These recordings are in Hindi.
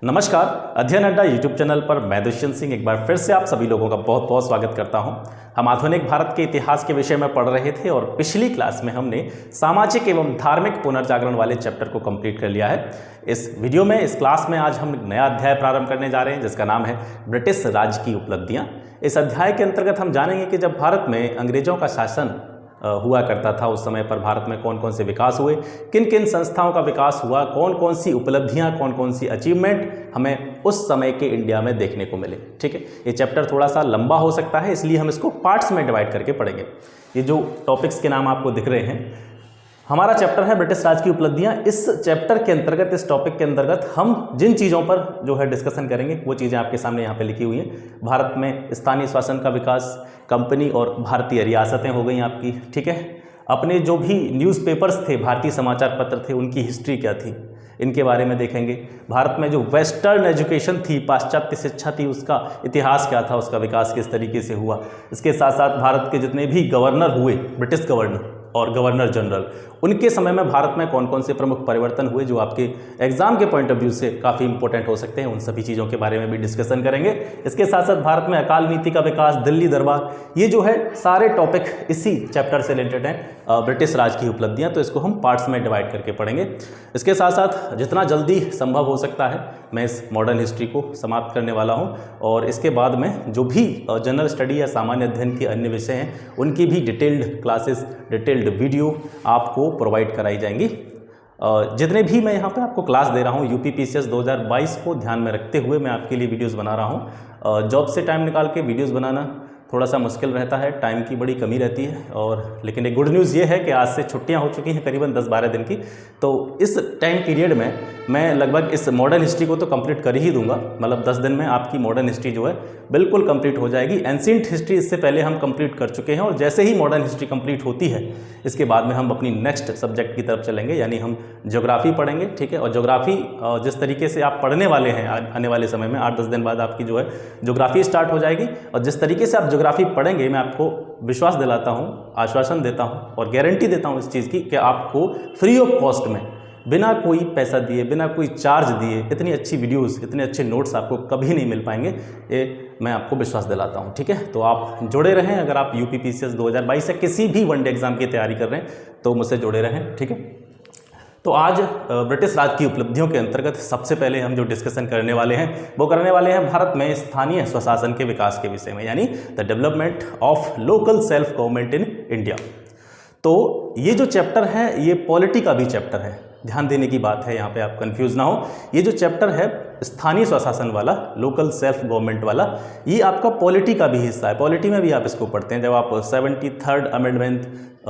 नमस्कार। अध्ययन अड्डा यूट्यूब चैनल पर मैं दुष्यंत सिंह एक बार फिर से आप सभी लोगों का बहुत बहुत स्वागत करता हूं। हम आधुनिक भारत के इतिहास के विषय में पढ़ रहे थे और पिछली क्लास में हमने सामाजिक एवं धार्मिक पुनर्जागरण वाले चैप्टर को कंप्लीट कर लिया है। इस वीडियो में इस क्लास में आज हम एक नया अध्याय प्रारंभ करने जा रहे हैं जिसका नाम है ब्रिटिश राज की उपलब्धियाँ। इस अध्याय के अंतर्गत हम जानेंगे कि जब भारत में अंग्रेजों का शासन हुआ करता था उस समय पर भारत में कौन कौन से विकास हुए, किन किन संस्थाओं का विकास हुआ, कौन कौन सी उपलब्धियां, कौन कौन सी अचीवमेंट हमें उस समय के इंडिया में देखने को मिले। ठीक है, ये चैप्टर थोड़ा सा लंबा हो सकता है इसलिए हम इसको पार्ट्स में डिवाइड करके पढ़ेंगे। ये जो टॉपिक्स के नाम आपको दिख रहे हैं, हमारा चैप्टर है ब्रिटिश राज की उपलब्धियां। इस चैप्टर के अंतर्गत, इस टॉपिक के अंतर्गत हम जिन चीज़ों पर जो है डिस्कशन करेंगे वो चीज़ें आपके सामने यहाँ पे लिखी हुई हैं। भारत में स्थानीय शासन का विकास, कंपनी और भारतीय रियासतें हो गई आपकी। ठीक है, अपने जो भी न्यूज़पेपर्स थे, भारतीय समाचार पत्र थे, उनकी हिस्ट्री क्या थी, इनके बारे में देखेंगे। भारत में जो वेस्टर्न एजुकेशन थी, पाश्चात्य शिक्षा थी, उसका इतिहास क्या था, उसका विकास किस तरीके से हुआ। इसके साथ साथ भारत के जितने भी गवर्नर हुए, ब्रिटिश गवर्नर और गवर्नर जनरल, उनके समय में भारत में कौन कौन से प्रमुख परिवर्तन हुए जो आपके एग्जाम के पॉइंट ऑफ व्यू से काफ़ी इंपॉर्टेंट हो सकते हैं, उन सभी चीज़ों के बारे में भी डिस्कशन करेंगे। इसके साथ साथ भारत में अकाल नीति का विकास, दिल्ली दरबार, ये जो है सारे टॉपिक इसी चैप्टर से रिलेटेड हैं, ब्रिटिश राज की उपलब्धियां। तो इसको हम पार्ट्स में डिवाइड करके पढ़ेंगे। इसके साथ साथ जितना जल्दी संभव हो सकता है मैं इस मॉडर्न हिस्ट्री को समाप्त करने वाला हूं और इसके बाद में जो भी जनरल स्टडी या सामान्य अध्ययन के अन्य विषय हैं उनकी भी डिटेल्ड क्लासेस, डिटेल्ड वीडियो आपको प्रोवाइड कराई जाएंगी। जितने भी मैं यहाँ पे आपको क्लास दे रहा हूँ यूपीपीसीएस 2022 को ध्यान में रखते हुए मैं आपके लिए वीडियोस बना रहा हूँ। जॉब से टाइम निकाल के वीडियोस बनाना थोड़ा सा मुश्किल रहता है, टाइम की बड़ी कमी रहती है। और लेकिन एक गुड न्यूज़ ये है कि आज से छुट्टियां हो चुकी हैं करीबन 10-12 दिन की, तो इस टाइम पीरियड में मैं लगभग इस मॉडर्न हिस्ट्री को तो कंप्लीट कर ही दूंगा। मतलब 10 दिन में आपकी मॉडर्न हिस्ट्री जो है बिल्कुल कंप्लीट हो जाएगी। एंशिएंट हिस्ट्री इससे पहले हम कंप्लीट कर चुके हैं और जैसे ही मॉडर्न हिस्ट्री कंप्लीट होती है इसके बाद में हम अपनी नेक्स्ट सब्जेक्ट की तरफ चलेंगे, यानी हम ज्योग्राफी पढ़ेंगे। ठीक है, और ज्योग्राफी जिस तरीके से आप पढ़ने वाले हैं आने वाले समय में 8-10 दिन बाद आपकी जो है ज्योग्राफी स्टार्ट हो जाएगी। और जिस तरीके से आप ज्योग्राफी पढ़ेंगे मैं आपको विश्वास दिलाता हूँ, आश्वासन देता हूँ और गारंटी देता हूँ इस चीज़ की कि आपको फ्री ऑफ कॉस्ट में, बिना कोई पैसा दिए, बिना कोई चार्ज दिए, इतनी अच्छी वीडियोस, इतने अच्छे नोट्स आपको कभी नहीं मिल पाएंगे, ये मैं आपको विश्वास दिलाता हूँ। ठीक है, तो आप जुड़े रहें। अगर आप यूपीपीसीएस 2022 से किसी भी वनडे एग्जाम की तैयारी कर रहे हैं तो मुझसे जुड़े रहें। ठीक है, तो आज ब्रिटिश राज की उपलब्धियों के अंतर्गत सबसे पहले हम जो डिस्कशन करने वाले हैं वो करने वाले हैं भारत में स्थानीय स्वशासन के विकास के विषय में, यानी the development of local self government in India. तो ये जो चैप्टर है ये पॉलिटी का भी चैप्टर है, ध्यान देने की बात है, यहाँ पे आप कंफ्यूज ना हो। ये जो चैप्टर है स्थानीय स्वशासन वाला, लोकल सेल्फ गवर्नमेंट वाला, ये आपका पॉलिटी का भी हिस्सा है। पॉलिटी में भी आप इसको पढ़ते हैं जब आप 73rd अमेंडमेंट,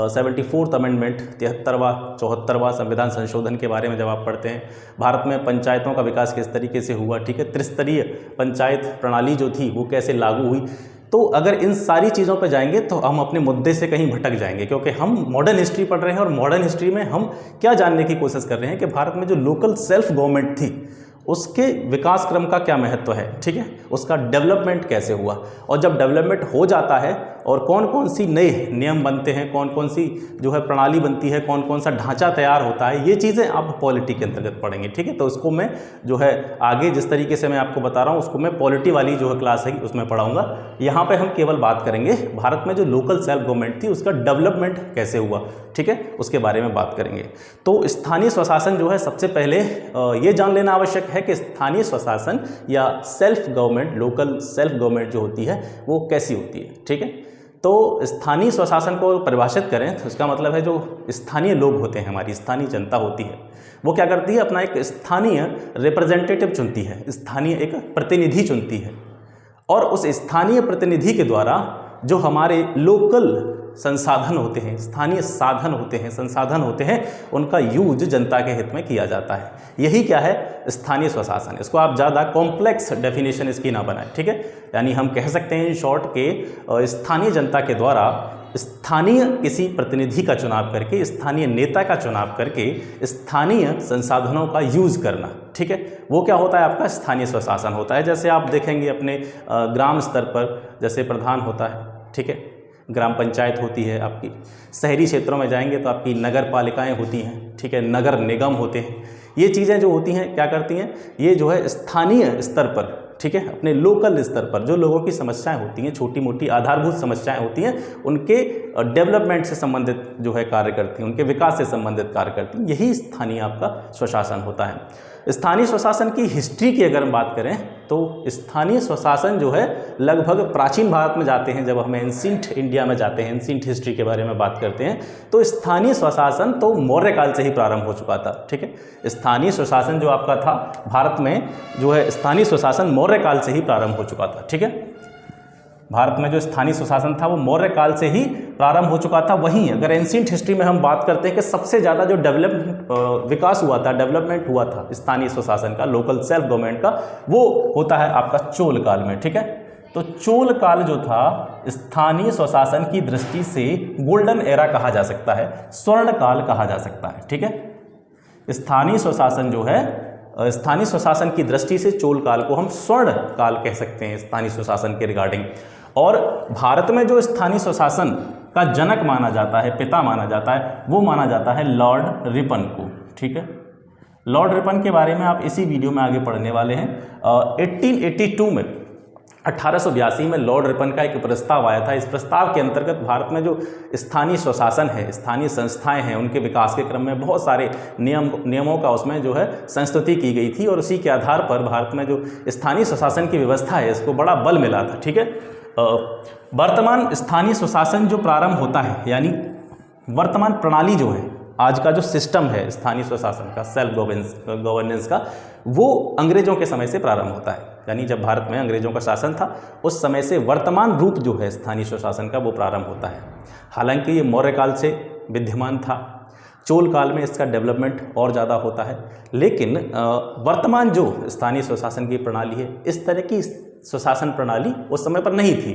74th अमेंडमेंट, 73वां 74वां संविधान संशोधन के बारे में जब आप पढ़ते हैं। भारत में पंचायतों का विकास किस तरीके से हुआ, ठीक है, त्रिस्तरीय पंचायत प्रणाली जो थी वो कैसे लागू हुई। तो अगर इन सारी चीज़ों पे जाएंगे तो हम अपने मुद्दे से कहीं भटक जाएंगे, क्योंकि हम मॉडर्न हिस्ट्री पढ़ रहे हैं और मॉडर्न हिस्ट्री में हम क्या जानने की कोशिश कर रहे हैं कि भारत में जो लोकल सेल्फ गवर्नमेंट थी उसके विकास क्रम का क्या महत्व है। ठीक है, उसका डेवलपमेंट कैसे हुआ, और जब डेवलपमेंट हो जाता है और कौन कौन सी नए नियम बनते हैं, कौन कौन सी जो है प्रणाली बनती है, कौन कौन सा ढांचा तैयार होता है, ये चीज़ें आप पॉलिटी के अंतर्गत पढ़ेंगे। ठीक है, तो उसको मैं जो है आगे जिस तरीके से मैं आपको बता रहा हूँ उसको मैं पॉलिटी वाली जो है क्लास है उसमें पढ़ाऊँगा। यहाँ पर हम केवल बात करेंगे भारत में जो लोकल सेल्फ गवर्नमेंट थी उसका डेवलपमेंट कैसे हुआ, ठीक है, उसके बारे में बात करेंगे। तो स्थानीय स्वशासन जो है सबसे पहले ये जान लेना आवश्यक है कि स्थानीय स्वशासन या self government, local self government जो होती है वो कैसी होती है। ठीक है, तो स्थानीय स्वशासन को परिभाषित करें तो इसका मतलब है जो स्थानीय लोग होते हैं, हमारी स्थानीय जनता होती है, वो क्या करती है, अपना एक स्थानीय रिप्रेजेंटेटिव चुनती है, स्थानीय एक प्रतिनिधि चुनती है, और उस स्थानीय प्रतिनिधि के द्वारा जो हमारे लोकल संसाधन होते हैं, स्थानीय साधन होते हैं, संसाधन होते हैं, उनका यूज जनता के हित में किया जाता है। यही क्या है, स्थानीय स्वशासन। इसको आप ज़्यादा कॉम्प्लेक्स डेफिनेशन इसकी ना बनाएं। ठीक है, यानी हम कह सकते हैं इन शॉर्ट के स्थानीय जनता के द्वारा स्थानीय किसी प्रतिनिधि का चुनाव करके, स्थानीय नेता का चुनाव करके स्थानीय संसाधनों का यूज करना। ठीक है, वो क्या होता है, आपका स्थानीय स्वशासन होता है। जैसे आप देखेंगे अपने ग्राम स्तर पर जैसे प्रधान होता है, ठीक है, ग्राम पंचायत होती है आपकी। शहरी क्षेत्रों में जाएंगे तो आपकी नगर पालिकाएं होती हैं, ठीक है, नगर निगम होते हैं। ये चीज़ें जो होती हैं क्या करती हैं, ये जो है स्थानीय स्तर पर, ठीक है, अपने लोकल स्तर पर जो लोगों की समस्याएं होती हैं, छोटी मोटी आधारभूत समस्याएं होती हैं, उनके डेवलपमेंट से संबंधित जो है कार्य करती हैं, उनके विकास से संबंधित कार्य करती हैं। यही स्थानीय आपका स्वशासन होता है। स्थानीय स्वशासन की हिस्ट्री की अगर हम बात करें तो स्थानीय स्वशासन जो है लगभग प्राचीन भारत में जाते हैं, जब हम एंशिएंट इंडिया में जाते हैं, एंशिएंट हिस्ट्री के बारे में बात करते हैं, तो स्थानीय स्वशासन तो मौर्य काल से ही प्रारंभ हो चुका था। ठीक है, स्थानीय स्वशासन जो आपका था भारत में, जो है स्थानीय स्वशासन मौर्य काल से ही प्रारंभ हो चुका था। ठीक है, भारत में जो स्थानीय स्वशासन था वो मौर्य काल से ही प्रारंभ हो चुका था। वहीं अगर एंशिएंट हिस्ट्री में हम बात करते हैं कि सबसे ज़्यादा जो विकास हुआ था, डेवलपमेंट हुआ था स्थानीय स्वशासन का, लोकल सेल्फ गवर्नमेंट का, वो होता है आपका चोल काल में। ठीक है, तो चोल काल जो था स्थानीय स्वशासन की दृष्टि से गोल्डन एरा कहा जा सकता है, स्वर्ण काल कहा जा सकता है। ठीक है, स्थानीय स्वशासन जो है, स्थानीय स्वशासन की दृष्टि से चोल काल को हम स्वर्ण काल कह सकते हैं स्थानीय स्वशासन के रिगार्डिंग। और भारत में जो स्थानीय स्वशासन का जनक माना जाता है, पिता माना जाता है, वो माना जाता है लॉर्ड रिपन को। ठीक है, लॉर्ड रिपन के बारे में आप इसी वीडियो में आगे पढ़ने वाले हैं। 1882 में 1882 में लॉर्ड रिपन का एक प्रस्ताव आया था। इस प्रस्ताव के अंतर्गत भारत में जो स्थानीय स्वशासन है, स्थानीय संस्थाएं हैं, उनके विकास के क्रम में बहुत सारे नियमों का उसमें जो है संस्तुति की गई थी, और उसी के आधार पर भारत में जो स्थानीय स्वशासन की व्यवस्था है इसको बड़ा बल मिला था। ठीक है, वर्तमान स्थानीय स्वशासन जो प्रारंभ होता है, यानी वर्तमान प्रणाली जो है, आज का जो सिस्टम है स्थानीय स्वशासन का, सेल्फ गवर्नेंस का, वो अंग्रेजों के समय से प्रारंभ होता है। यानी जब भारत में अंग्रेजों का शासन था उस समय से वर्तमान रूप जो है स्थानीय स्वशासन का वो प्रारंभ होता है। हालांकि ये मौर्य काल से विद्यमान था, चोल काल में इसका डेवलपमेंट और ज़्यादा होता है, लेकिन वर्तमान जो स्थानीय स्वशासन की प्रणाली है, इस तरह की स्वशासन प्रणाली उस समय पर नहीं थी।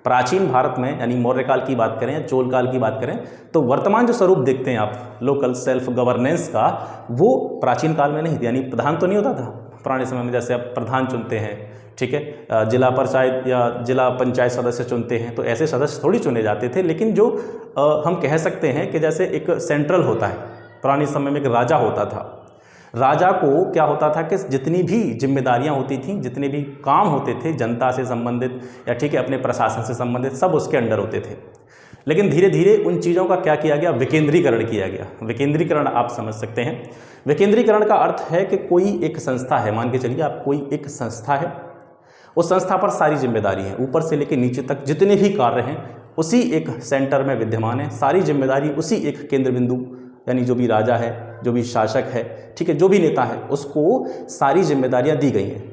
प्राचीन भारत में, यानी मौर्य काल की बात करें या चोल काल की बात करें, तो वर्तमान जो स्वरूप देखते हैं आप लोकल सेल्फ गवर्नेंस का, वो प्राचीन काल में नहीं थी। यानी प्रधान तो नहीं होता था पुराने समय में, जैसे आप प्रधान चुनते हैं, ठीक है, जिला पंचायत या जिला पंचायत सदस्य चुनते हैं, तो ऐसे सदस्य थोड़ी चुने जाते थे। लेकिन जो हम कह सकते हैं कि जैसे एक सेंट्रल होता है, पुराने समय में एक राजा होता था। राजा को क्या होता था कि जितनी भी जिम्मेदारियां होती थी, जितने भी काम होते थे जनता से संबंधित या ठीक है अपने प्रशासन से संबंधित, सब उसके अंडर होते थे। लेकिन धीरे धीरे उन चीज़ों का क्या किया गया, विकेंद्रीकरण किया गया। विकेंद्रीकरण आप समझ सकते हैं। विकेंद्रीकरण का अर्थ है कि कोई एक संस्था है, मान के चलिए आप कोई एक संस्था है, उस संस्था पर सारी जिम्मेदारी है, ऊपर से लेकर नीचे तक जितने भी कार्य हैं उसी एक सेंटर में विद्यमान है। सारी जिम्मेदारी उसी एक केंद्र बिंदु, यानी जो भी राजा है, जो भी शासक है, ठीक है, जो भी नेता है, उसको सारी जिम्मेदारियां दी गई हैं।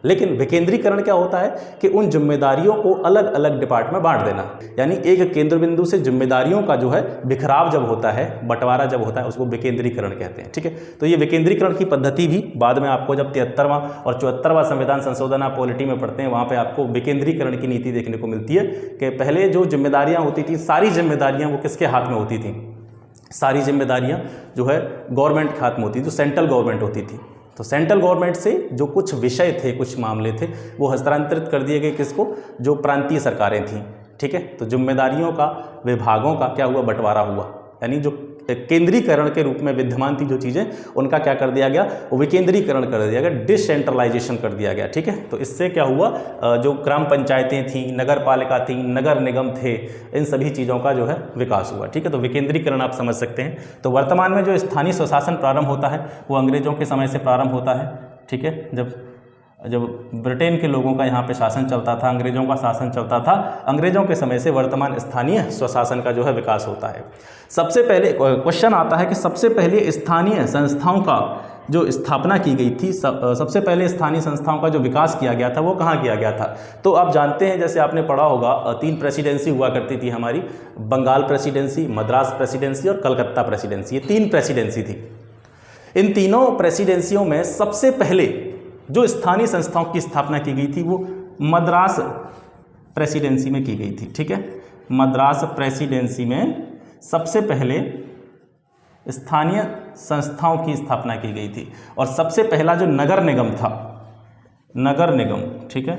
लेकिन विकेंद्रीकरण क्या होता है कि उन जिम्मेदारियों को अलग अलग डिपार्ट में बांट देना, यानी एक केंद्र बिंदु से जिम्मेदारियों का जो है बिखराव जब होता है, बंटवारा जब होता है, उसको विकेंद्रीकरण कहते हैं। ठीक है, तो ये विकेंद्रीकरण की पद्धति भी बाद में आपको जब 73वां और 74वां संविधान संशोधन आप पॉलिटी में पढ़ते हैं, वहाँ पर आपको विकेंद्रीकरण की नीति देखने को मिलती है कि पहले जो जिम्मेदारियाँ होती थी, सारी जिम्मेदारियाँ वो किसके हाथ में होती थी, सारी जिम्मेदारियां जो है गवर्नमेंट के हाथ में होती थी, जो सेंट्रल गवर्नमेंट होती थी। तो सेंट्रल गवर्नमेंट से जो कुछ विषय थे, कुछ मामले थे, वो हस्तांतरित कर दिए गए किसको, जो प्रांतीय सरकारें थीं। ठीक है, तो जिम्मेदारियों का, विभागों का क्या हुआ, बंटवारा हुआ। यानी जो केंद्रीकरण के रूप में विद्यमान थी जो चीज़ें, उनका क्या कर दिया गया, वो विकेंद्रीकरण कर दिया गया, डिसेंट्रलाइजेशन कर दिया गया। ठीक है, तो इससे क्या हुआ, जो ग्राम पंचायतें थीं, नगर पालिका थी, नगर निगम थे, इन सभी चीज़ों का जो है विकास हुआ। ठीक है, तो विकेंद्रीकरण आप समझ सकते हैं। तो वर्तमान में जो स्थानीय स्वशासन प्रारंभ होता है वो अंग्रेजों के समय से प्रारंभ होता है। ठीक है, जब ब्रिटेन के लोगों का यहाँ पे शासन चलता था, अंग्रेजों का शासन चलता था, अंग्रेजों के समय से वर्तमान स्थानीय स्वशासन का जो है विकास होता है। सबसे पहले क्वेश्चन आता है कि सबसे पहले स्थानीय संस्थाओं का जो स्थापना की गई थी, सबसे पहले स्थानीय संस्थाओं का जो विकास किया गया था वो कहाँ किया गया था। तो आप जानते हैं, जैसे आपने पढ़ा होगा, 3 प्रेसिडेंसी हुआ करती थी हमारी, बंगाल प्रेसिडेंसी, मद्रास प्रेसिडेंसी और कलकत्ता प्रेसिडेंसी। ये 3 प्रेसिडेंसी थी। इन तीनों प्रेसिडेंसियों में सबसे पहले जो स्थानीय संस्थाओं की स्थापना की गई थी वो मद्रास प्रेसिडेंसी में की गई थी। ठीक है, मद्रास प्रेसिडेंसी में सबसे पहले स्थानीय संस्थाओं की स्थापना की गई थी। और सबसे पहला जो नगर निगम था, नगर निगम, ठीक है,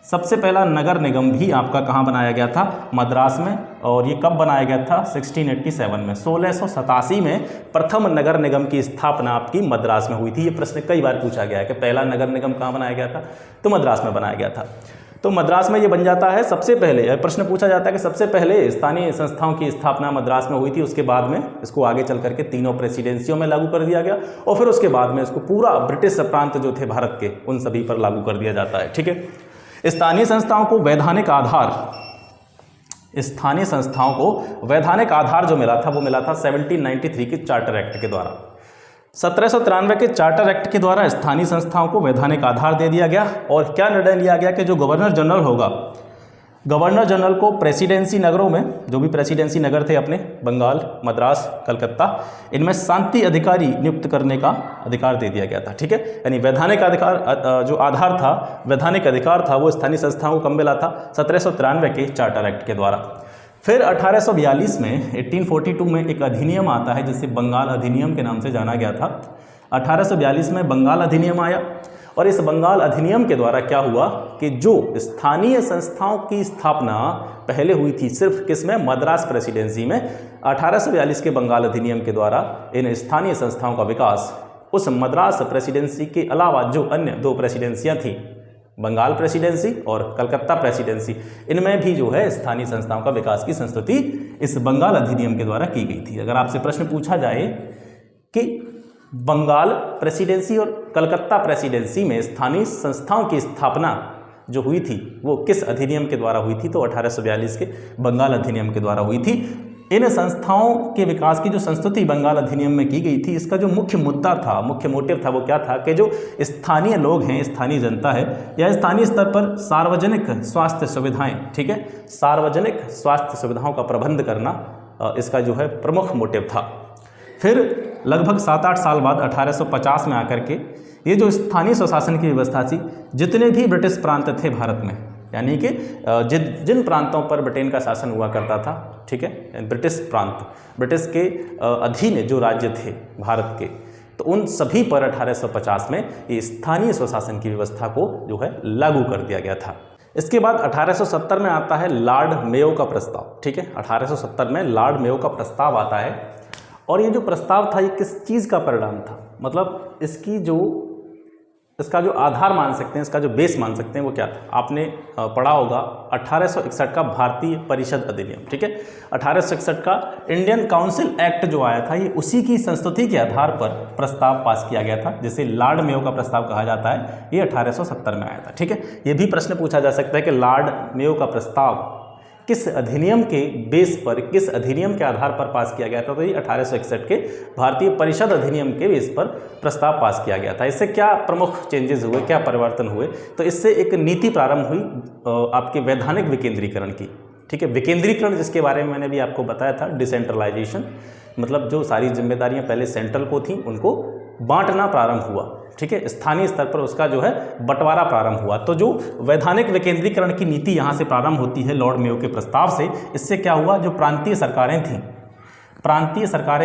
सबसे पहला नगर निगम भी आपका कहाँ बनाया गया था? मद्रास में। और ये कब बनाया गया था? 1687 में। 1687 में प्रथम नगर निगम की स्थापना आपकी मद्रास में हुई थी। ये प्रश्न कई बार पूछा गया है कि पहला नगर निगम कहाँ बनाया गया था, तो मद्रास में बनाया गया था। तो मद्रास में ये बन जाता है सबसे पहले। प्रश्न पूछा जाता है कि सबसे पहले स्थानीय संस्थाओं की स्थापना मद्रास में हुई थी, उसके बाद में इसको आगे चल करके तीनों प्रेसिडेंसियों में लागू कर दिया गया और फिर उसके बाद में इसको पूरा ब्रिटिश प्रांत जो थे भारत के, उन सभी पर लागू कर दिया जाता है। ठीक है। स्थानीय संस्थाओं को वैधानिक आधार जो मिला था वो मिला था 1793 के चार्टर एक्ट के द्वारा। 1793 के चार्टर एक्ट के द्वारा स्थानीय संस्थाओं को वैधानिक आधार दे दिया गया और क्या निर्णय लिया गया कि जो गवर्नर जनरल होगा, गवर्नर जनरल को प्रेसिडेंसी नगरों में, जो भी प्रेसिडेंसी नगर थे अपने, बंगाल, मद्रास, कलकत्ता, इनमें शांति अधिकारी नियुक्त करने का अधिकार दे दिया गया था। ठीक है। यानी वैधानिक अधिकार जो आधार था, वैधानिक अधिकार था, वो स्थानीय संस्थाओं को कब मिला था? 1793 के चार्टर एक्ट के द्वारा। फिर 1842 में 1842 में एक अधिनियम आता है जिसे बंगाल अधिनियम के नाम से जाना गया था। 1842 में बंगाल अधिनियम आया और इस बंगाल अधिनियम के द्वारा क्या हुआ कि जो स्थानीय संस्थाओं की स्थापना पहले हुई थी सिर्फ किसमें? मद्रास प्रेसिडेंसी में। 1842 के बंगाल अधिनियम के द्वारा इन स्थानीय संस्थाओं का विकास उस मद्रास प्रेसिडेंसी के अलावा जो अन्य दो प्रेसिडेंसियां थी, बंगाल प्रेसिडेंसी और कलकत्ता प्रेसिडेंसी, इनमें भी जो है स्थानीय संस्थाओं का विकास की संस्तुति इस बंगाल अधिनियम के द्वारा की गई थी। अगर आपसे प्रश्न पूछा जाए कि बंगाल प्रेसिडेंसी और कलकत्ता प्रेसिडेंसी में स्थानीय संस्थाओं की स्थापना जो हुई थी वो किस अधिनियम के द्वारा हुई थी, तो 1842 के बंगाल अधिनियम के द्वारा हुई थी। इन संस्थाओं के विकास की जो संस्तुति बंगाल अधिनियम में की गई थी, इसका जो मुख्य मुद्दा था, मुख्य मोटिव था, वो क्या था कि जो स्थानीय लोग हैं, स्थानीय जनता है, या स्थानीय स्तर पर सार्वजनिक स्वास्थ्य सुविधाएं, ठीक है, सार्वजनिक स्वास्थ्य सुविधाओं का प्रबंध करना इसका जो है प्रमुख मोटिव था। फिर लगभग 7-8 साल बाद 1850 में आकर के ये जो स्थानीय स्वशासन की व्यवस्था थी, जितने भी ब्रिटिश प्रांत थे भारत में, यानी कि जिन प्रांतों पर ब्रिटेन का शासन हुआ करता था, ठीक है, ब्रिटिश प्रांत, ब्रिटिश के अधीन जो राज्य थे भारत के, तो उन सभी पर 1850 में ये स्थानीय स्वशासन की व्यवस्था को जो है लागू कर दिया गया था। इसके बाद 1870 में आता है लॉर्ड मेयो का प्रस्ताव। ठीक है, 1870 में लॉर्ड मेयो का प्रस्ताव आता है और ये जो प्रस्ताव था ये किस चीज़ का परिणाम था, मतलब इसका जो आधार मान सकते हैं, इसका जो बेस मान सकते हैं वो क्या था? आपने पढ़ा होगा 1861 का भारतीय परिषद अधिनियम। ठीक है, 1861 का इंडियन काउंसिल एक्ट जो आया था, ये उसी की संस्तुति के आधार पर प्रस्ताव पास किया गया था, जिसे लॉर्ड मेयो का प्रस्ताव कहा जाता है। ये 1870 में आया था। ठीक है, ये भी प्रश्न पूछा जा सकता है कि लॉर्ड मेयो का प्रस्ताव किस अधिनियम के बेस पर, किस अधिनियम के आधार पर पास किया गया था? तो ये 1861 के भारतीय परिषद अधिनियम के बेस पर प्रस्ताव पास किया गया था। इससे क्या प्रमुख चेंजेस हुए, क्या परिवर्तन हुए? तो इससे एक नीति प्रारंभ हुई आपके वैधानिक विकेंद्रीकरण की। ठीक है, विकेंद्रीकरण जिसके बारे में मैंने भी आपको बताया था, डिसेंट्रलाइजेशन, मतलब जो सारी जिम्मेदारियां पहले सेंट्रल को थी उनको बांटना प्रारंभ हुआ। ठीक है, स्थानीय स्तर पर उसका जो है बंटवारा प्रारंभ हुआ। तो जो वैधानिक विकेंद्रीकरण की नीति यहाँ से प्रारंभ होती है लॉर्ड मेयो के प्रस्ताव से, इससे क्या हुआ, जो प्रांतीय सरकारें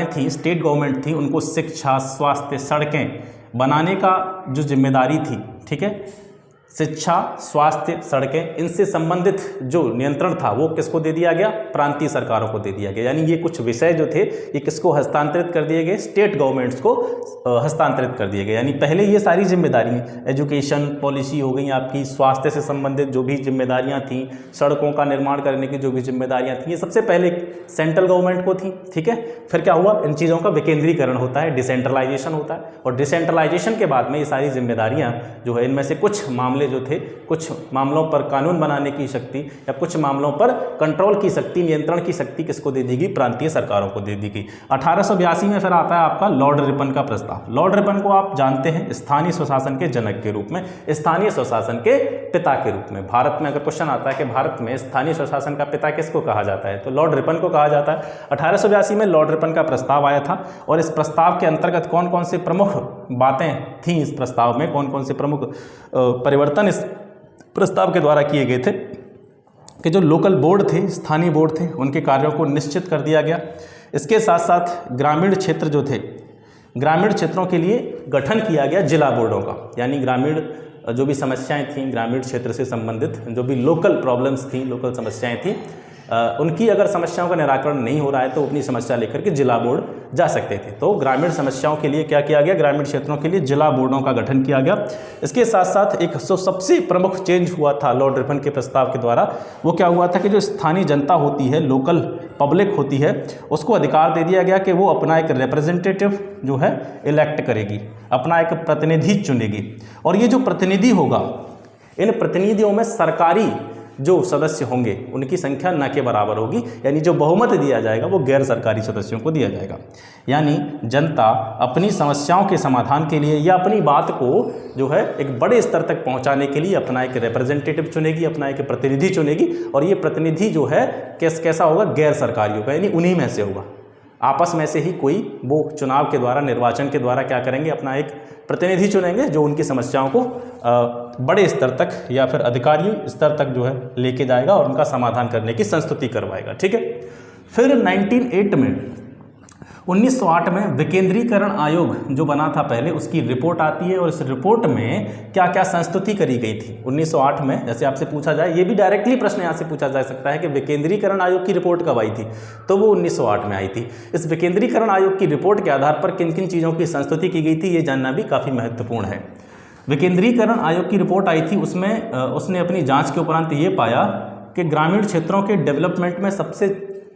थीं, स्टेट गवर्नमेंट थी, उनको शिक्षा, स्वास्थ्य, सड़कें बनाने का जो जिम्मेदारी थी, ठीक है, शिक्षा, स्वास्थ्य, सड़कें, इनसे संबंधित जो नियंत्रण था वो किसको दे दिया गया? प्रांतीय सरकारों को दे दिया गया। यानी ये कुछ विषय जो थे ये किसको हस्तांतरित कर दिए गए? स्टेट गवर्नमेंट्स को हस्तांतरित कर दिए गए। यानी पहले ये सारी जिम्मेदारी, एजुकेशन पॉलिसी हो गई आपकी, स्वास्थ्य से संबंधित जो भी जिम्मेदारियां थीं, सड़कों का निर्माण करने की जो भी जिम्मेदारियां थीं, ये सबसे पहले सेंट्रल गवर्नमेंट को थी। ठीक है, फिर क्या हुआ, इन चीज़ों का विकेंद्रीकरण होता है, डिसेंट्रलाइजेशन होता है, और डिसेंट्रलाइजेशन के बाद में ये सारी जिम्मेदारियां जो है, इनमें से कुछ मामले जो थे, कुछ मामलों पर कानून बनाने की शक्ति या कुछ मामलों पर कंट्रोल की शक्ति, नियंत्रण की शक्ति किसको दे दी गई? प्रांतीय सरकारों को दे दी गई। 1882 में फिर आता है आपका लॉर्ड रिपन का प्रस्ताव। लॉर्ड रिपन को आप जानते हैं स्थानीय स्वशासन के जनक के रूप में, स्थानीय स्वशासन के पिता के रूप में। भारत में अगर क्वेश्चन आता है कि भारत में स्थानीय स्वशासन का पिता किसको कहा जाता है, तो लॉर्ड रिपन को कहा जाता है। 1882 में लॉर्ड रिपन का प्रस्ताव आया था और इस प्रस्ताव के अंतर्गत कौन कौन से प्रमुख बातें थीं इस प्रस्ताव में, कौन कौन से प्रमुख परिवर्तन इस प्रस्ताव के द्वारा किए गए थे कि जो लोकल बोर्ड थे, स्थानीय बोर्ड थे, उनके कार्यों को निश्चित कर दिया गया। इसके साथ साथ ग्रामीण क्षेत्र जो थे, ग्रामीण क्षेत्रों के लिए गठन किया गया जिला बोर्डों का, यानी ग्रामीण जो भी समस्याएं थीं ग्रामीण क्षेत्र से संबंधित, जो भी लोकल प्रॉब्लम्स थी, लोकल समस्याएं थी, उनकी अगर समस्याओं का निराकरण नहीं हो रहा है तो अपनी समस्या लेकर के जिला बोर्ड जा सकते थे। तो ग्रामीण समस्याओं के लिए क्या किया गया, ग्रामीण क्षेत्रों के लिए जिला बोर्डों का गठन किया गया। इसके साथ साथ एक सबसे प्रमुख चेंज हुआ था लॉर्ड रिपन के प्रस्ताव के द्वारा, वो क्या हुआ था कि जो स्थानीय जनता होती है, लोकल पब्लिक होती है, उसको अधिकार दे दिया गया कि वो अपना एक रिप्रेजेंटेटिव जो है इलेक्ट करेगी, अपना एक प्रतिनिधि चुनेगी। और ये जो प्रतिनिधि होगा, इन प्रतिनिधियों में सरकारी जो सदस्य होंगे उनकी संख्या न के बराबर होगी, यानी जो बहुमत दिया जाएगा वो गैर सरकारी सदस्यों को दिया जाएगा। यानी जनता अपनी समस्याओं के समाधान के लिए या अपनी बात को जो है एक बड़े स्तर तक पहुंचाने के लिए अपना एक रिप्रेजेंटेटिव चुनेगी, अपना एक प्रतिनिधि चुनेगी। और ये प्रतिनिधि जो है कैसा होगा, गैर सरकारी होगा, यानी उन्हीं में से होगा, आपस में से ही कोई वो चुनाव के द्वारा, निर्वाचन के द्वारा क्या करेंगे, अपना एक प्रतिनिधि चुनेंगे जो उनकी समस्याओं को बड़े स्तर तक या फिर अधिकारी स्तर तक जो है लेके जाएगा और उनका समाधान करने की संस्तुति करवाएगा। ठीक है। फिर 1908 में विकेंद्रीकरण आयोग जो बना था पहले, उसकी रिपोर्ट आती है और इस रिपोर्ट में क्या क्या संस्तुति करी गई थी 1908 में। जैसे आपसे पूछा जाए, ये भी डायरेक्टली प्रश्न यहाँ से पूछा जा सकता है कि विकेंद्रीकरण आयोग की रिपोर्ट कब आई थी, तो वो 1908 में आई थी। इस विकेंद्रीकरण आयोग की रिपोर्ट के आधार पर किन किन चीज़ों की संस्तुति की गई थी, ये जानना भी काफ़ी महत्वपूर्ण है। विकेंद्रीकरण आयोग की रिपोर्ट आई थी, उसमें उसने अपनी जाँच के उपरांत ये पाया कि ग्रामीण क्षेत्रों के डेवलपमेंट में सबसे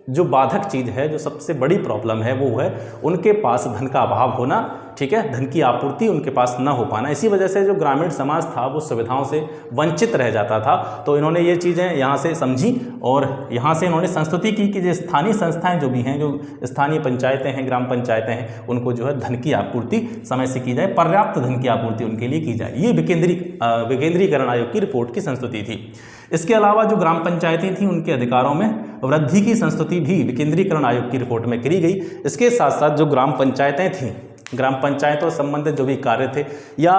जो बाधक चीज़ है, जो सबसे बड़ी प्रॉब्लम है, वो है उनके पास धन का अभाव होना। ठीक है, धन की आपूर्ति उनके पास न हो पाना। इसी वजह से जो ग्रामीण समाज था वो सुविधाओं से वंचित रह जाता था। तो इन्होंने ये चीज़ें यहाँ से समझी और यहाँ से इन्होंने संस्तुति की कि जो स्थानीय संस्थाएं जो भी हैं, जो स्थानीय पंचायतें हैं, ग्राम पंचायतें हैं, उनको जो है धन की आपूर्ति समय से की जाए, पर्याप्त धन की आपूर्ति उनके लिए की जाए। ये विकेंद्रीकरण आयोग की रिपोर्ट की संस्तुति थी। इसके अलावा जो ग्राम पंचायतें थीं, उनके अधिकारों में वृद्धि की संस्तुति भी विकेंद्रीकरण आयोग की रिपोर्ट में करी गई। इसके साथ साथ जो ग्राम पंचायतें थीं, ग्राम पंचायतों से संबंधित जो भी कार्य थे या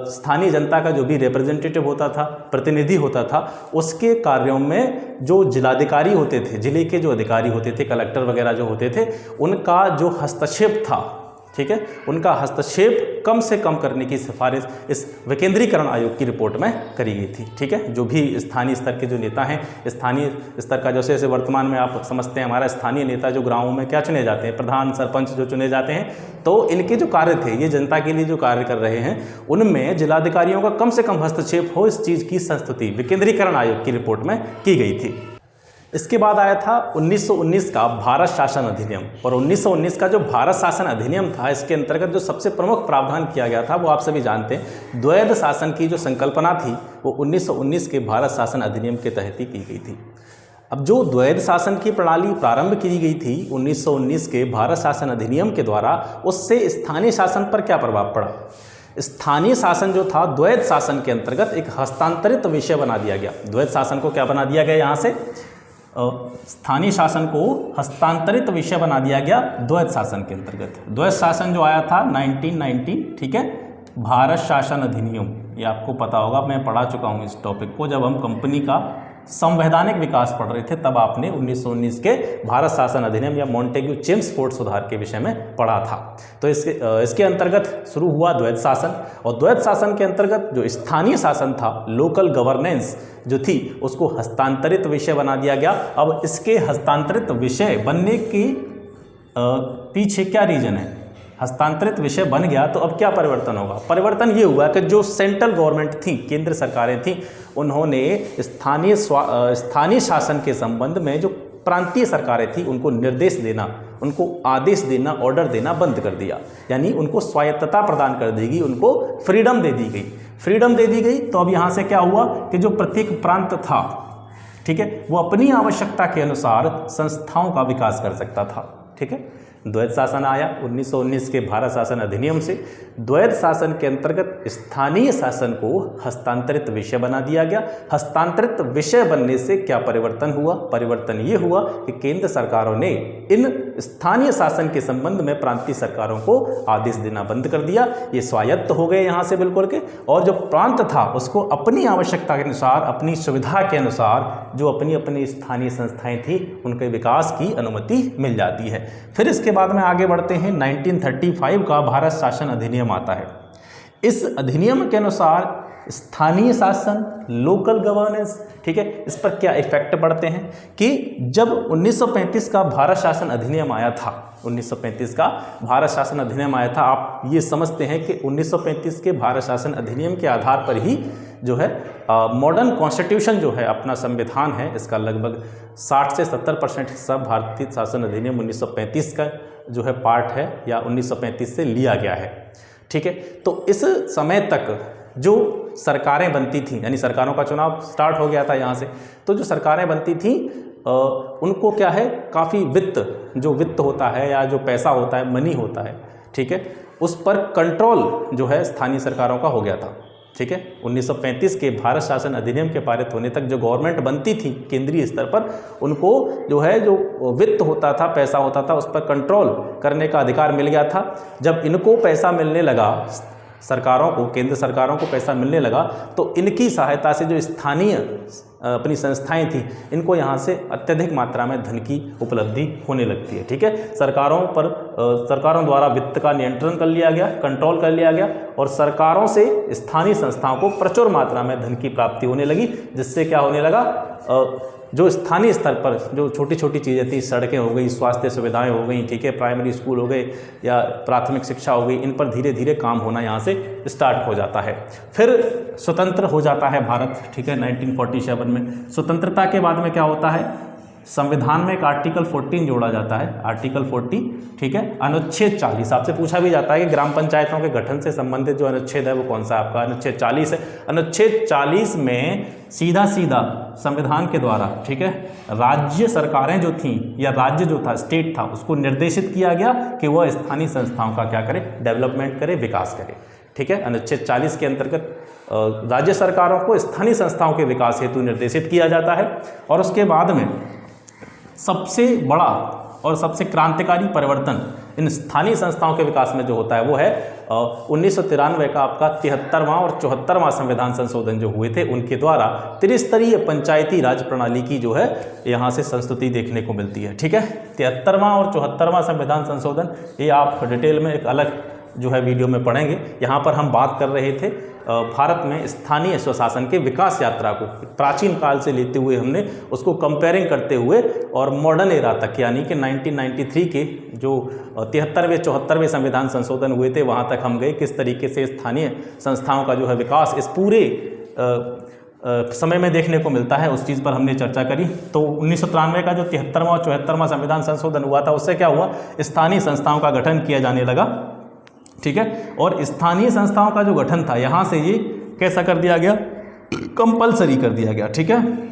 स्थानीय जनता का जो भी रिप्रेजेंटेटिव होता था, प्रतिनिधि होता था, उसके कार्यों में जो जिलाधिकारी होते थे, जिले के जो अधिकारी होते थे, कलेक्टर वगैरह जो होते थे, उनका जो हस्तक्षेप था, ठीक है, उनका हस्तक्षेप कम से कम करने की सिफारिश इस विकेंद्रीकरण आयोग की रिपोर्ट में करी गई थी। ठीक है, जो भी स्थानीय स्तर के जो नेता हैं, स्थानीय स्तर का जैसे वर्तमान में आप समझते हैं, हमारा स्थानीय नेता जो गाँवों में क्या चुने जाते हैं, प्रधान, सरपंच जो चुने जाते हैं, तो इनके जो कार्य थे, ये जनता के लिए जो कार्य कर रहे हैं, उनमें जिलाधिकारियों का कम से कम हस्तक्षेप हो, इस चीज़ की संस्तुति विकेंद्रीकरण आयोग की रिपोर्ट में की गई थी। इसके बाद आया था 1919 का भारत शासन अधिनियम। और 1919 का जो भारत शासन अधिनियम था, इसके अंतर्गत जो सबसे प्रमुख प्रावधान किया गया था वो आप सभी जानते हैं, द्वैध शासन की जो संकल्पना थी वो 1919 के भारत शासन अधिनियम के तहत ही की गई थी। अब जो द्वैध शासन की प्रणाली प्रारंभ की गई थी 1919 के भारत शासन अधिनियम के द्वारा, उससे स्थानीय शासन पर क्या प्रभाव पड़ा। स्थानीय शासन जो था द्वैध शासन के अंतर्गत एक हस्तांतरित विषय बना दिया गया। द्वैध शासन को क्या बना दिया गया, यहाँ से स्थानीय शासन को हस्तांतरित विषय बना दिया गया द्वैध शासन के अंतर्गत। द्वैध शासन जो आया था 1919, ठीक है, भारत शासन अधिनियम, ये आपको पता होगा, मैं पढ़ा चुका हूँ इस टॉपिक को, जब हम कंपनी का संवैधानिक विकास पढ़ रहे थे तब आपने 1919 के भारत शासन अधिनियम या मॉन्टेग्यू चेम्सफोर्ड सुधार के विषय में पढ़ा था। तो इसके अंतर्गत शुरू हुआ द्वैध शासन। और द्वैध शासन के अंतर्गत जो स्थानीय शासन था, लोकल गवर्नेंस जो थी, उसको हस्तांतरित विषय बना दिया गया। अब इसके हस्तांतरित विषय बनने के पीछे क्या रीजन है, हस्तांतरित विषय बन गया तो अब क्या परिवर्तन होगा। परिवर्तन ये हुआ कि जो सेंट्रल गवर्नमेंट थी, केंद्र सरकारें थीं, उन्होंने स्थानीय शासन के संबंध में जो प्रांतीय सरकारें थीं उनको निर्देश देना, उनको आदेश देना, ऑर्डर देना बंद कर दिया। यानी उनको स्वायत्तता प्रदान कर दी गई, उनको फ्रीडम दे दी गई। फ्रीडम दे दी गई तो अब यहाँ से क्या हुआ कि जो प्रत्येक प्रांत था, ठीक है, वो अपनी आवश्यकता के अनुसार संस्थाओं का विकास कर सकता था। ठीक है, द्वैध शासन आया 1919 के भारत शासन अधिनियम से। द्वैध शासन के अंतर्गत स्थानीय शासन को हस्तांतरित विषय बना दिया गया। हस्तांतरित विषय बनने से क्या परिवर्तन हुआ, परिवर्तन ये हुआ कि केंद्र सरकारों ने इन स्थानीय शासन के संबंध में प्रांतीय सरकारों को आदेश देना बंद कर दिया। ये स्वायत्त हो गए यहाँ से बिल्कुल के, और जो प्रांत था उसको अपनी आवश्यकता के अनुसार, अपनी सुविधा के अनुसार जो अपनी अपनी स्थानीय संस्थाएं थी उनके विकास की अनुमति मिल जाती है। फिर इसके बाद में आगे बढ़ते हैं, 1935 का भारत शासन अधिनियम आता है। इस अधिनियम के अनुसार स्थानीय शासन, लोकल गवर्नेंस, ठीक है, इस पर क्या इफेक्ट पड़ते हैं कि जब 1935 का भारत शासन अधिनियम आया था, 1935 का भारत शासन अधिनियम आया था, आप ये समझते हैं कि 1935 के भारत शासन अधिनियम के आधार पर ही जो है मॉडर्न कॉन्स्टिट्यूशन जो है, अपना संविधान है, इसका लगभग 60 से 70% हिस्सा भारतीय शासन अधिनियम 1935 का जो है पार्ट है या 1935 से लिया गया है, ठीक है। तो इस समय तक जो सरकारें बनती थीं, यानी सरकारों का चुनाव स्टार्ट हो गया था यहाँ से, तो जो सरकारें बनती थीं उनको क्या है, काफ़ी जो वित्त होता है या जो पैसा होता है, मनी होता है, ठीक है, उस पर कंट्रोल जो है स्थानीय सरकारों का हो गया था, ठीक है। 1935 के भारत शासन अधिनियम के पारित होने तक जो गवर्नमेंट बनती थी केंद्रीय स्तर पर, उनको जो है जो वित्त होता था, पैसा होता था, उस पर कंट्रोल करने का अधिकार मिल गया था। जब इनको पैसा मिलने लगा, सरकारों को, केंद्र सरकारों को पैसा मिलने लगा, तो इनकी सहायता से जो स्थानीय अपनी संस्थाएं थी, इनको यहाँ से अत्यधिक मात्रा में धन की उपलब्धि होने लगती है, ठीक है। सरकारों द्वारा वित्त का नियंत्रण कर लिया गया, कंट्रोल कर लिया गया, और सरकारों से स्थानीय संस्थाओं को प्रचुर मात्रा में धन की प्राप्ति होने लगी, जिससे क्या होने लगा, जो स्थानीय स्तर पर जो छोटी छोटी चीज़ें थी, सड़कें हो गई, स्वास्थ्य सुविधाएं हो गई, ठीक है, प्राइमरी स्कूल हो गए या प्राथमिक शिक्षा हो गई, इन पर धीरे धीरे काम होना यहाँ से स्टार्ट हो जाता है। फिर स्वतंत्र हो जाता है भारत, ठीक है, 1947 में। स्वतंत्रता के बाद में क्या होता है, संविधान में एक आर्टिकल 14 जोड़ा जाता है, आर्टिकल 40, ठीक है। अनुच्छेद 40 आपसे पूछा भी जाता है कि ग्राम पंचायतों के गठन से संबंधित जो अनुच्छेद है वो कौन सा आपका, अनुच्छेद 40 है। अनुच्छेद 40 में सीधा संविधान के द्वारा, ठीक है, राज्य सरकारें जो थीं या राज्य जो था, स्टेट था, उसको निर्देशित किया गया कि वह स्थानीय संस्थाओं का क्या करे, डेवलपमेंट करे, विकास करे, ठीक है। अनुच्छेद 40 के अंतर्गत राज्य सरकारों को स्थानीय संस्थाओं के विकास हेतु निर्देशित किया जाता है। और उसके बाद में सबसे बड़ा और सबसे क्रांतिकारी परिवर्तन इन स्थानीय संस्थाओं के विकास में जो होता है वो है 1993 का आपका 73वां और 74वां संविधान संशोधन जो हुए थे, उनके द्वारा त्रिस्तरीय पंचायती राज प्रणाली की जो है यहाँ से संस्तुति देखने को मिलती है, ठीक है। 73वां और 74वां संविधान संशोधन, ये आप डिटेल में एक अलग जो है वीडियो में पढ़ेंगे। यहाँ पर हम बात कर रहे थे भारत में स्थानीय स्वशासन के विकास यात्रा को प्राचीन काल से लेते हुए हमने उसको कंपेयरिंग करते हुए और मॉडर्न एरा तक, यानी कि 1993 के जो 73वें 74वें संविधान संशोधन हुए थे, वहाँ तक हम गए, किस तरीके से स्थानीय संस्थाओं का जो है विकास इस पूरे समय में देखने को मिलता है, उस चीज़ पर हमने चर्चा करी। तो 1993 का जो 73वां और 74वां संविधान संशोधन हुआ था, उससे क्या हुआ, स्थानीय संस्थाओं का गठन किया जाने लगा, ठीक है। और स्थानीय संस्थाओं का जो गठन था, यहाँ से ये कैसा कर दिया गया, कंपलसरी कर दिया गया, ठीक है।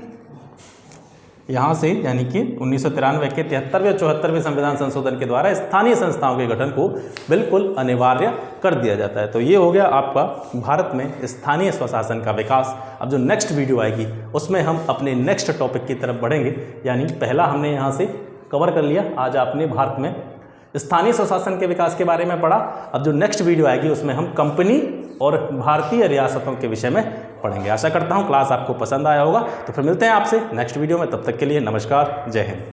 यहाँ से यानी कि 1993 के 73वें 74वें संविधान संशोधन के द्वारा स्थानीय संस्थाओं के गठन को बिल्कुल अनिवार्य कर दिया जाता है। तो ये हो गया आपका भारत में स्थानीय स्वशासन का विकास। अब जो नेक्स्ट वीडियो आएगी उसमें हम अपने नेक्स्ट टॉपिक की तरफ बढ़ेंगे, यानी पहला हमने यहाँ से कवर कर लिया, आज आपने भारत में स्थानीय स्वशासन के विकास के बारे में पढ़ा। अब जो नेक्स्ट वीडियो आएगी उसमें हम कंपनी और भारतीय रियासतों के विषय में पढ़ेंगे। आशा करता हूँ क्लास आपको पसंद आया होगा। तो फिर मिलते हैं आपसे नेक्स्ट वीडियो में, तब तक के लिए नमस्कार, जय हिंद।